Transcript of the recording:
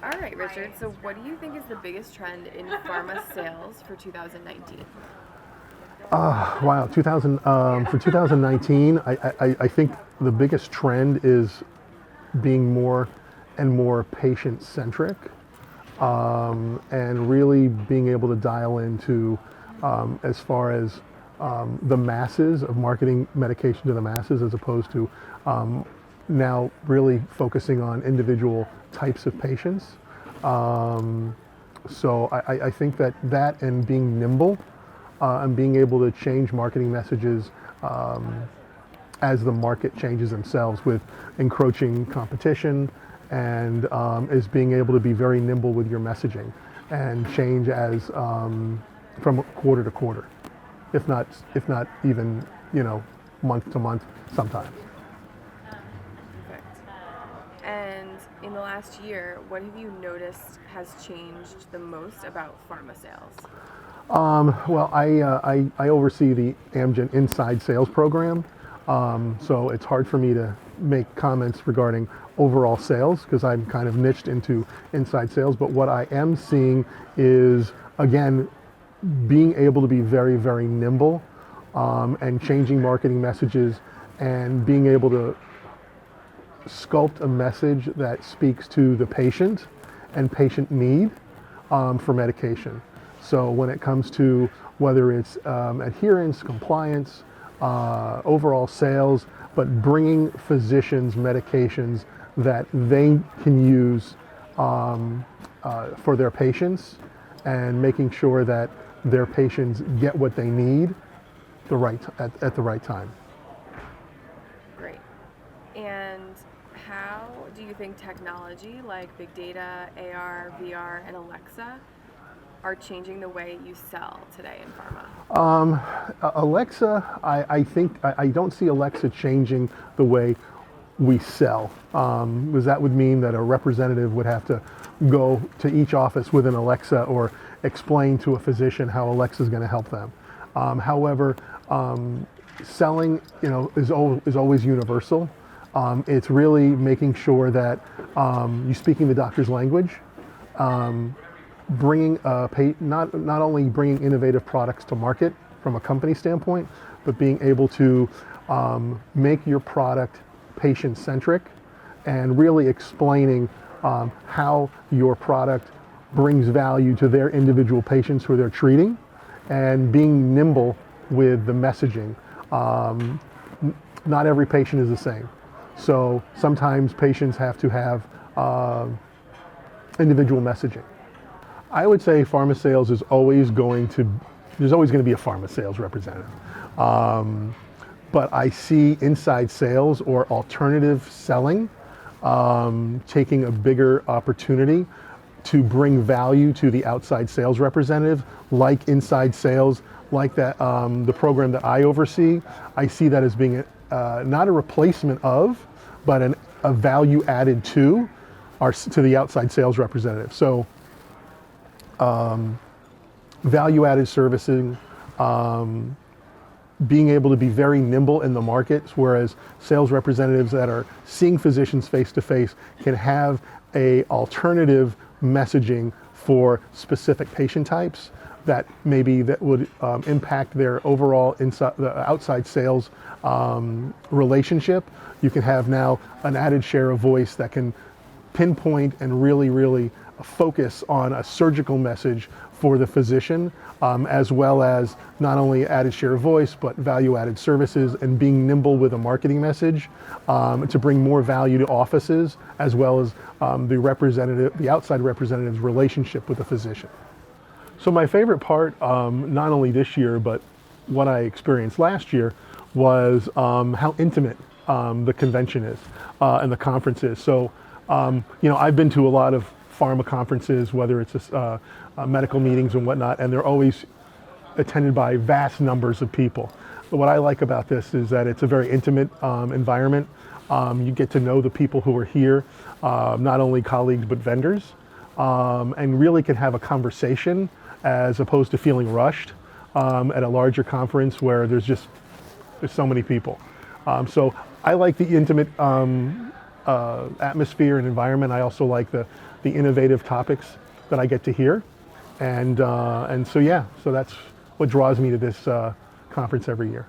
All right, Richard. So, what do you think is the biggest trend in pharma sales for 2019? Wow, 2000 for 2019, I think the biggest trend is being more and more patient centric, and really being able to dial into as far as the masses of marketing medication to the masses, as opposed to now really focusing on individual types of patients. So I think that and being nimble and being able to change marketing messages as the market changes themselves with encroaching competition, and is being able to be very nimble with your messaging and change as from quarter to quarter, if not even month to month sometimes. Perfect. And in the last year, what have you noticed has changed the most about pharma sales? Well, I oversee the Amgen Inside Sales Program, so it's hard for me to make comments regarding overall sales because I'm kind of niched into inside sales. But what I am seeing is, again, being able to be very, very nimble and changing marketing messages and being able to sculpt a message that speaks to the patient and patient need for medication. So when it comes to whether it's adherence, compliance, overall sales, but bringing physicians medications that they can use for their patients, and making sure that their patients get what they need at the right time. Great. And how do you think technology like big data, AR, VR, and Alexa are changing the way you sell today in pharma? Alexa, I think I don't see Alexa changing the way we sell, because that would mean that a representative would have to go to each office with an Alexa or explain to a physician how Alexa is going to help them. However, selling, is always universal. It's really making sure that you're speaking the doctor's language, bringing not only bringing innovative products to market from a company standpoint, but being able to make your product patient centric and really explaining how your product brings value to their individual patients who they're treating, and being nimble with the messaging. Not every patient is the same, so sometimes patients have to have individual messaging. I would say pharma sales is there's always going to be a pharma sales representative. But I see inside sales or alternative selling taking a bigger opportunity to bring value to the outside sales representative, like inside sales, like that the program that I oversee. I see that as being not a replacement of, but a value added to the outside sales representative. So value added servicing, being able to be very nimble in the markets, whereas sales representatives that are seeing physicians face to face can have a alternative messaging for specific patient types that would impact their overall the outside sales relationship. You can have now an added share of voice that can pinpoint and really, really focus on a surgical message for the physician, as well as not only added share of voice, but value-added services, and being nimble with a marketing message to bring more value to offices, as well as the outside representative's relationship with the physician. So my favorite part, not only this year, but what I experienced last year, was how intimate the convention is and the conference is. So, I've been to a lot of pharma conferences, whether it's medical meetings and whatnot, and they're always attended by vast numbers of people. But what I like about this is that it's a very intimate environment. You get to know the people who are here, not only colleagues but vendors, and really can have a conversation as opposed to feeling rushed at a larger conference where there's so many people. So I like the intimate atmosphere and environment. I also like the innovative topics that I get to hear. And so yeah, so that's what draws me to this conference every year.